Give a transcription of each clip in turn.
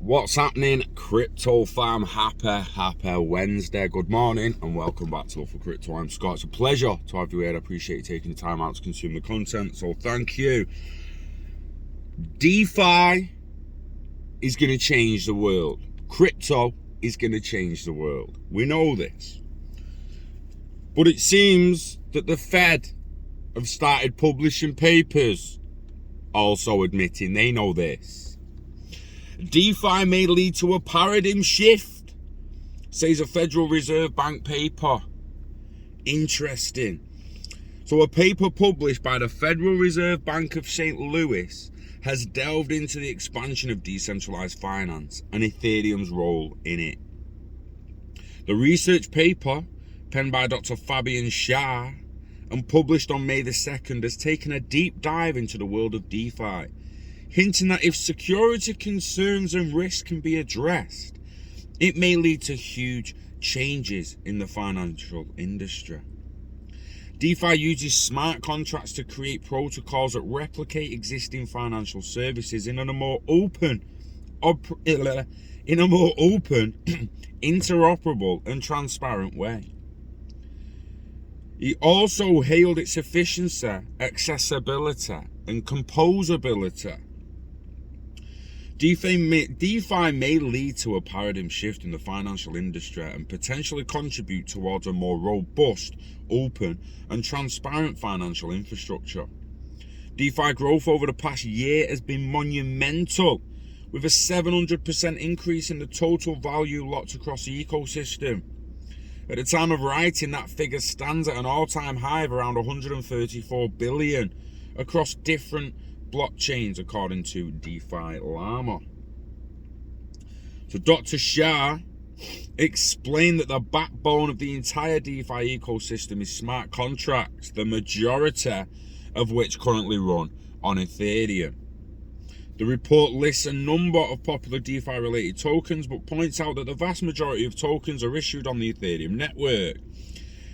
What's happening, crypto fam? Happy Wednesday. Good morning and welcome back to Love for Crypto. I'm Scott. It's a pleasure to have you here. I appreciate you taking the time out to consume the content, so thank you. DeFi is going to change the world. Crypto is going to change the world. We know this. But it seems that the Fed have started publishing papers also admitting they know this. DeFi may lead to a paradigm shift, says a Federal Reserve Bank paper. Interesting. So a paper published by the Federal Reserve Bank of St. Louis has delved into the expansion of decentralized finance and Ethereum's role in it. The research paper, penned by Dr. Fabian Schär and published on May the 2nd, has taken a deep dive into the world of DeFi, hinting that if security concerns and risks can be addressed, it may lead to huge changes in the financial industry. DeFi uses smart contracts to create protocols that replicate existing financial services in a more open, interoperable and transparent way. He also hailed its efficiency, accessibility and composability. DeFi may lead to a paradigm shift in the financial industry and potentially contribute towards a more robust, open and transparent financial infrastructure. DeFi growth over the past year has been monumental, with a 700% increase in the total value locked across the ecosystem. At the time of writing, that figure stands at an all-time high of around 134 billion across different blockchains, according to DeFi Llama. So Dr. Schär explained that the backbone of the entire DeFi ecosystem is smart contracts, the majority of which currently run on Ethereum. The report lists a number of popular DeFi-related tokens, but points out that the vast majority of tokens are issued on the Ethereum network.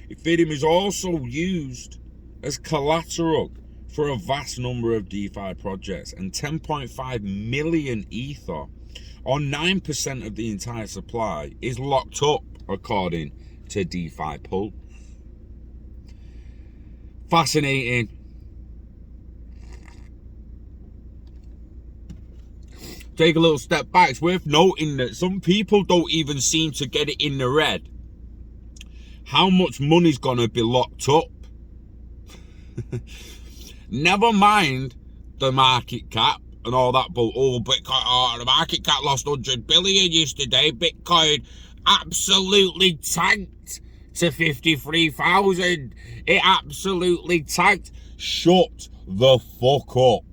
Ethereum is also used as collateral for a vast number of DeFi projects, and 10.5 million Ether, or 9% of the entire supply, is locked up, according to DeFi Pulse. Fascinating. Take a little step back. It's worth noting that some people don't even seem to get it in their head how much money's gonna be locked up. Never mind the market cap and all that, but Bitcoin, the market cap lost 100 billion yesterday. Bitcoin absolutely tanked to 53,000. It absolutely tanked. Shut the fuck up.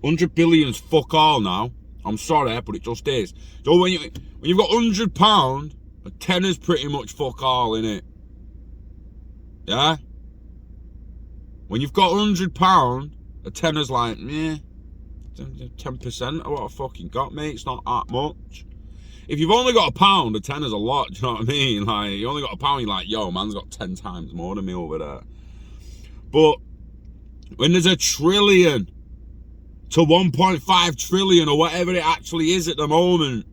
100 billion's fuck all now. I'm sorry, but it just is. So when you've got £100, a tenner's pretty much fuck all, innit? Yeah? When you've got £100, a tenner's like, 10% of what I fucking got, mate. It's not that much. If you've only got £1, a tenner's a lot, do you know what I mean? Like, you only got £1, you're like, yo, man's got 10 times more than me over there. But when there's 1 trillion to 1.5 trillion or whatever it actually is at the moment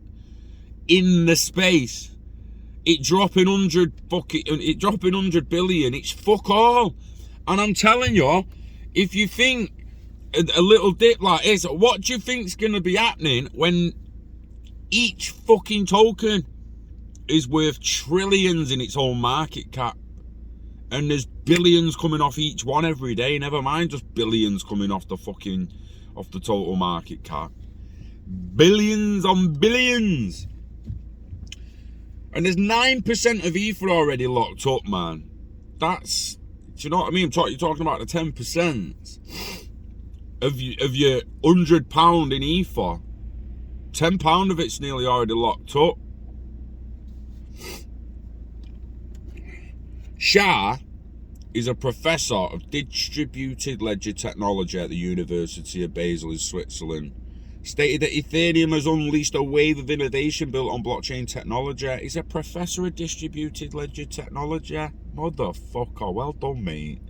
in the space, it dropping 100 billion, it's fuck all. And I'm telling you, if you think a little dip like this, what do you think's going to be happening when each fucking token is worth trillions in its own market cap? And there's billions coming off each one every day, never mind just billions coming off the total market cap. Billions on billions. And there's 9% of Ether already locked up, man. That's, do you know what I mean? You're talking about the 10% of your £100 in Ether. £10 of it's nearly already locked up. Schär is a professor of distributed ledger technology at the University of Basel in Switzerland. Stated that Ethereum has unleashed a wave of innovation built on blockchain technology. He's a professor of distributed ledger technology. Motherfucker, well done, mate.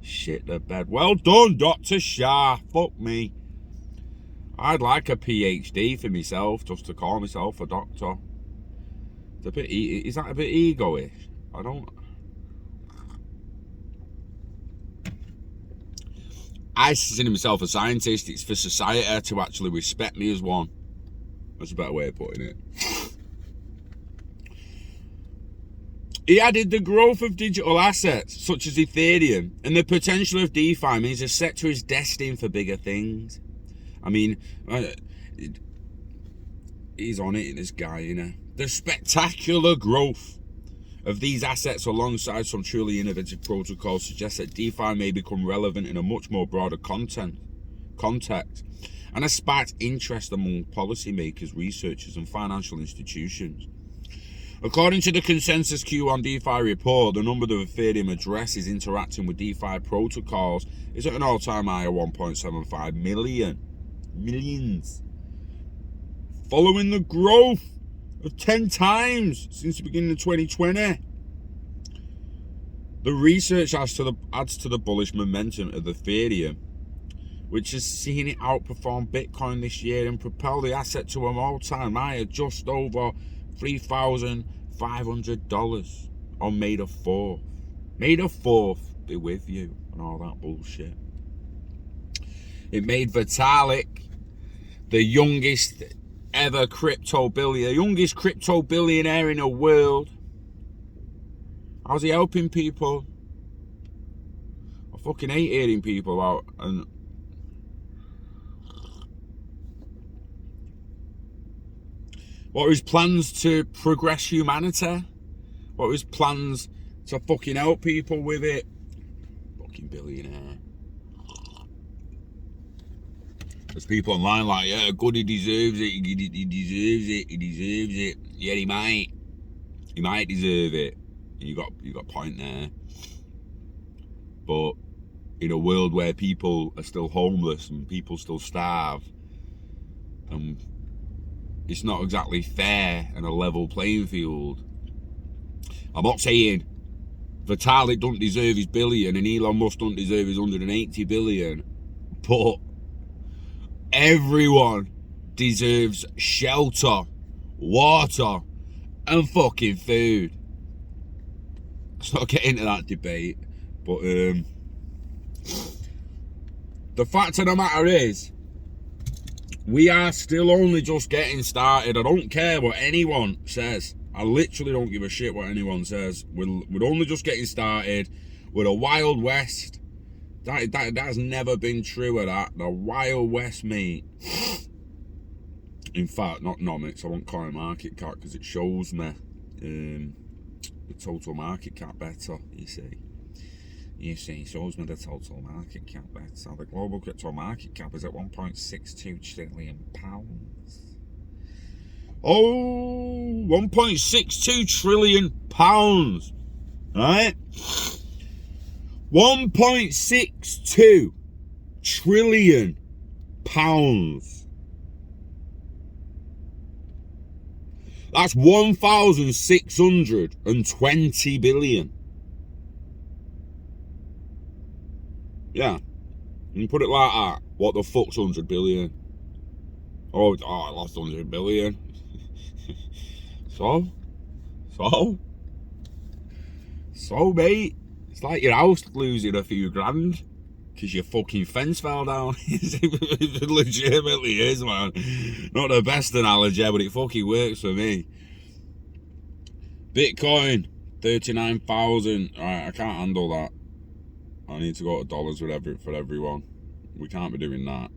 Shit the bed. Well done, Dr. Schär. Fuck me. I'd like a PhD for myself, just to call myself a doctor. It's a bit, is that a bit egoish? I don't. I consider myself a scientist. It's for society to actually respect me as one. That's a better way of putting it. He added the growth of digital assets, such as Ethereum, and the potential of DeFi means the sector is destined for bigger things. I mean, he's on it, this guy, you know. The spectacular growth of these assets alongside some truly innovative protocols suggests that DeFi may become relevant in a much more broader context, and has sparked interest among policymakers, researchers, and financial institutions. According to the Consensus Q on DeFi report, the number of Ethereum addresses interacting with DeFi protocols is at an all-time high of 1.75 millions, following the growth of 10 times since the beginning of 2020. The research adds to the bullish momentum of Ethereum, which has seen it outperform Bitcoin this year and propel the asset to an all-time high of just over $3,500 on May the 4th. May the 4th be with you and all that bullshit. It made Vitalik the youngest ever youngest crypto billionaire in the world. How's he helping people? I fucking hate hearing people out. And what are his plans to progress humanity? What are his plans to fucking help people with it? Fucking billionaire. There's people online like, yeah, good, he deserves it, he deserves it, he deserves it. Yeah, he might deserve it. You got a point there. But in a world where people are still homeless and people still starve, it's not exactly fair and a level playing field. I'm not saying Vitalik don't deserve his billion and Elon Musk don't deserve his 180 billion, but everyone deserves shelter, water, and fucking food. Let's not get into that debate, but the fact of the matter is, we are still only just getting started. I don't care what anyone says. I literally don't give a shit what anyone says. We're only just getting started. We're a Wild West. That has never been true of that. The Wild West, mate. In fact, not nomics. I won't call it market cap because it shows me the total market cap better. You see, it shows me the total market cap better. The global crypto market cap is at 1.62 trillion pounds. Oh, 1.62 trillion pounds, right? 1.62 trillion pounds. That's 1,620 billion. Yeah, you can put it like that. What the fuck's 100 billion? Oh, I lost 100 billion. So, mate. It's like your house losing a few grand because your fucking fence fell down. It legitimately is, man. Not the best analogy, but it fucking works for me. Bitcoin, 39,000. Alright, I can't handle that. I need to go to dollars for everyone. We can't be doing that.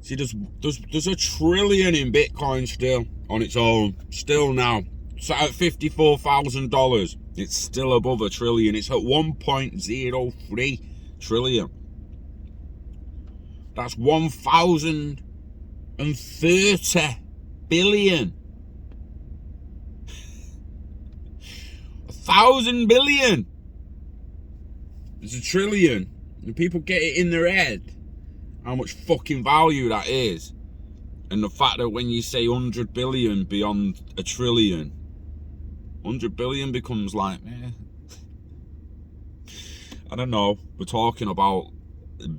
See, there's a trillion in Bitcoin still on its own. Still now. It's at $54,000. It's still above a trillion. It's at 1.03 trillion. That's 1,030 billion. 1,000 billion. It's a trillion. And people get it in their head how much fucking value that is, and the fact that when you say 100 billion beyond a trillion, 100 billion becomes like, I don't know. We're talking about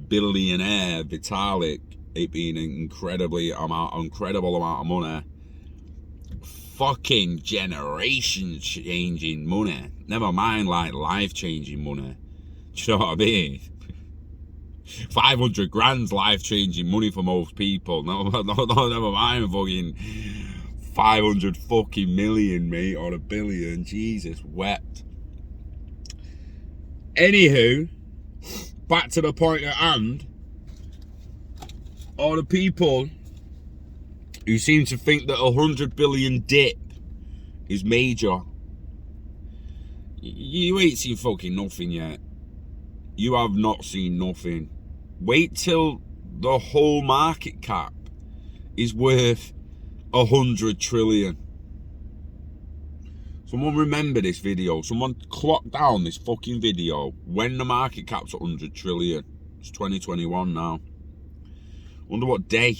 billionaire Vitalik, it being an incredible amount of money. Fucking generation changing money. Never mind like life changing money. Do you know what I mean? 500 grand's life changing money for most people. No, never mind fucking 500 fucking million, mate, or a billion. Jesus wept. Anywho, back to the point at hand. All the people who seem to think that 100 billion dip is major. You ain't seen fucking nothing yet. You have not seen nothing. Wait till the whole market cap is worth 100 trillion. Someone remember this video. Someone clock down this fucking video when the market cap's 100 trillion. It's 2021 now. Wonder what day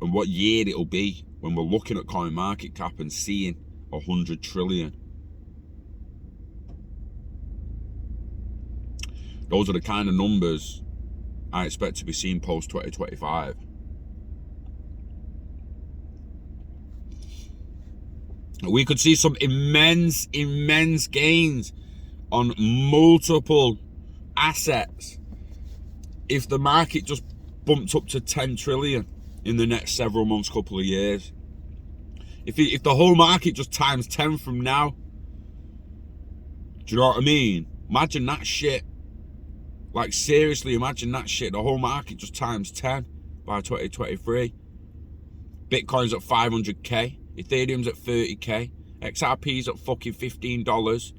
and what year it'll be when we're looking at coin market cap and seeing 100 trillion. Those are the kind of numbers I expect to be seen post 2025. We could see some immense gains on multiple assets if the market just bumped up to 10 trillion in the next several months, couple of years. If the whole market just times 10 from now, do you know what I mean? Imagine that shit. Like seriously, imagine that shit. The whole market just times 10 by 2023. Bitcoin's at 500k. Ethereum's at 30k. XRP's at fucking $15.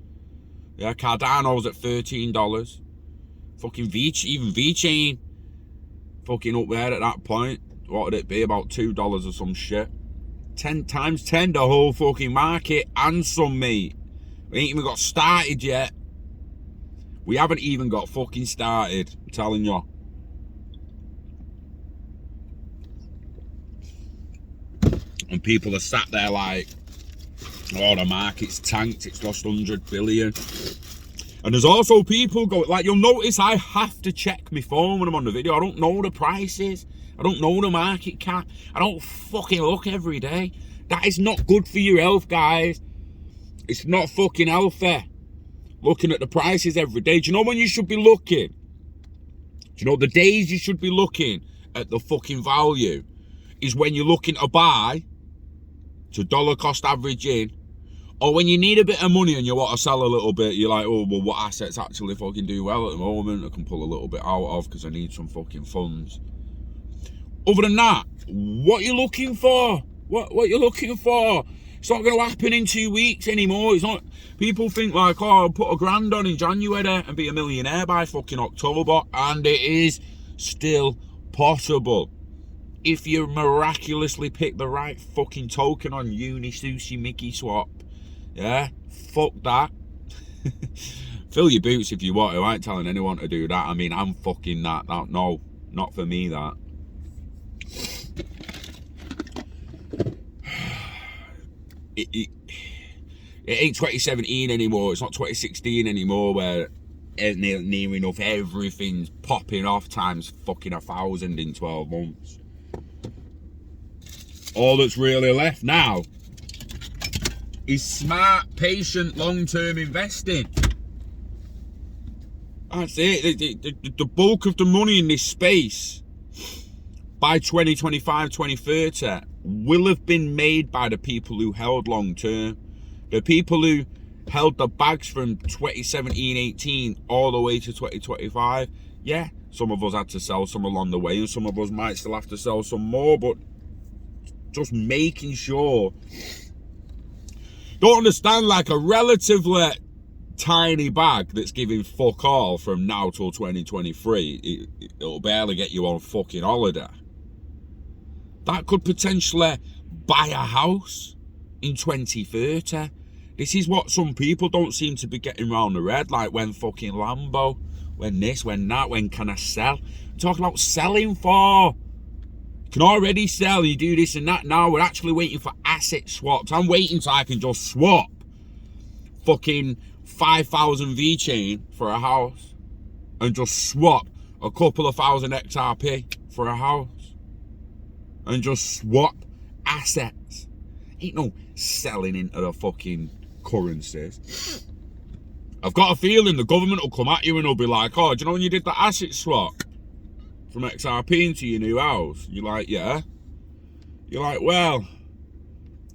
Yeah, Cardano's at $13. Fucking even VeChain, fucking up there at that point. What would it be? About $2 or some shit. 10 times 10 the whole fucking market and some, mate. We ain't even got started yet. We haven't even got fucking started, I'm telling you. And people are sat there like, oh, the market's tanked, it's lost 100 billion. And there's also people going, like, you'll notice I have to check my phone when I'm on the video. I don't know the prices. I don't know the market cap. I don't fucking look every day. That is not good for your health, guys. It's not fucking healthy. Looking at the prices every day. Do you know when you should be looking? Do you know the days you should be looking at the fucking value? Is when you're looking to buy to dollar cost averaging, or when you need a bit of money and you want to sell a little bit, you're like, oh, well, what assets actually fucking do well at the moment? I can pull a little bit out of because I need some fucking funds. Other than that, what you looking for? What you looking for? It's not going to happen in 2 weeks anymore. It's not. People think like, oh, I'll put $1,000 on in January and be a millionaire by fucking October, and it is still possible. If you miraculously pick the right fucking token on Uniswap Mickey Swap, yeah, fuck that. Fill your boots if you want to. I ain't telling anyone to do that. I mean, I'm fucking that. No, not for me, that. It ain't 2017 anymore. It's not 2016 anymore where near enough everything's popping off times fucking 1,000 in 12 months. All that's really left now is smart, patient, long-term investing. That's it. The bulk of the money in this space by 2025, 2030 will have been made by the people who held long-term. The people who held the bags from 2017, 18 all the way to 2025. Yeah, some of us had to sell some along the way, and some of us might still have to sell some more, but just making sure. Don't understand, like a relatively tiny bag that's giving fuck all from now till 2023, it'll barely get you on fucking holiday. That could potentially buy a house in 2030. This is what some people don't seem to be getting round the red, like when fucking Lambo, when this, when that, when can I sell? I'm talking about selling for. You can already sell, you do this and that. Now we're actually waiting for asset swaps. I'm waiting so I can just swap fucking 5,000 VeChain for a house. and just swap a couple of thousand XRP for a house and just swap assets. Ain't no selling into the fucking currencies. I've got a feeling the government will come at you and they'll be like, oh, do you know when you did the asset swap from XRP into your new house? You're like, yeah. You're like, well,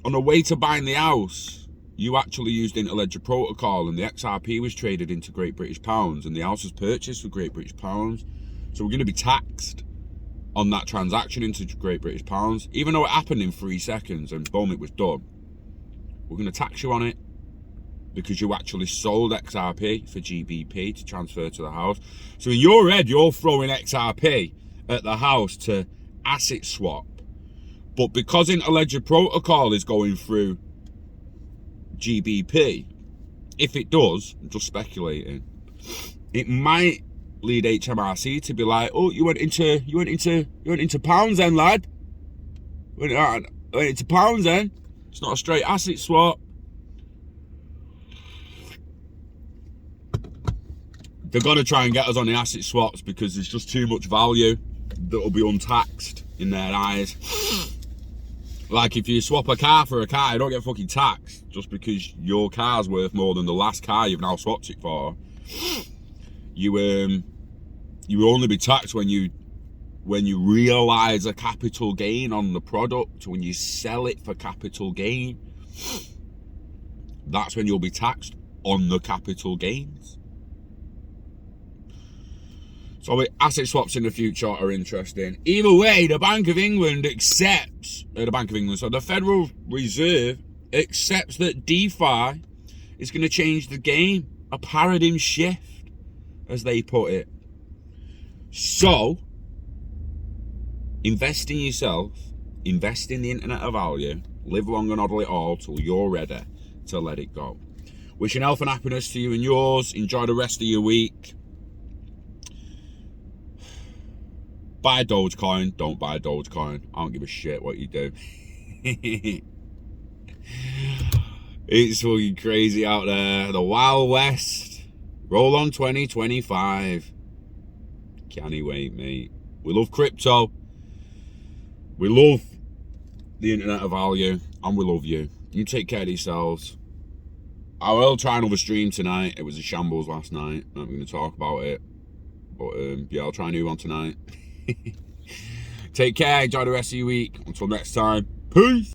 on the way to buying the house, you actually used Interledger Protocol and the XRP was traded into Great British Pounds and the house was purchased for Great British Pounds. So we're going to be taxed on that transaction into Great British Pounds. Even though it happened in 3 seconds and boom, it was done. We're going to tax you on it because you actually sold XRP for GBP to transfer to the house. So in your head, you're throwing XRP at the house to asset swap. But because Interledger Protocol is going through GBP, if it does, I'm just speculating, it might lead HMRC to be like, oh, you went into pounds then, lad. Went into pounds then. It's not a straight asset swap. They're gonna try and get us on the asset swaps because there's just too much value that'll be untaxed in their eyes. Like if you swap a car for a car, you don't get fucking taxed just because your car's worth more than the last car you've now swapped it for. You will only be taxed when you realise a capital gain on the product, when you sell it for capital gain. That's when you'll be taxed on the capital gains. So asset swaps in the future are interesting. Either way, the Bank of England so the Federal Reserve accepts that DeFi is going to change the game, a paradigm shift, as they put it. So, invest in yourself, invest in the internet of value, live long and hodl it all till you're ready to let it go. Wishing health and happiness to you and yours. Enjoy the rest of your week. Buy Dogecoin, don't buy Dogecoin. I don't give a shit what you do. It's fucking crazy out there. The Wild West. Roll on 2025. Can't wait, mate. We love crypto. We love the internet of value. And we love you. You take care of yourselves. I will try another stream tonight. It was a shambles last night. I'm going to talk about it. But yeah, I'll try a new one tonight. Take care, enjoy the rest of your week. Until next time, peace.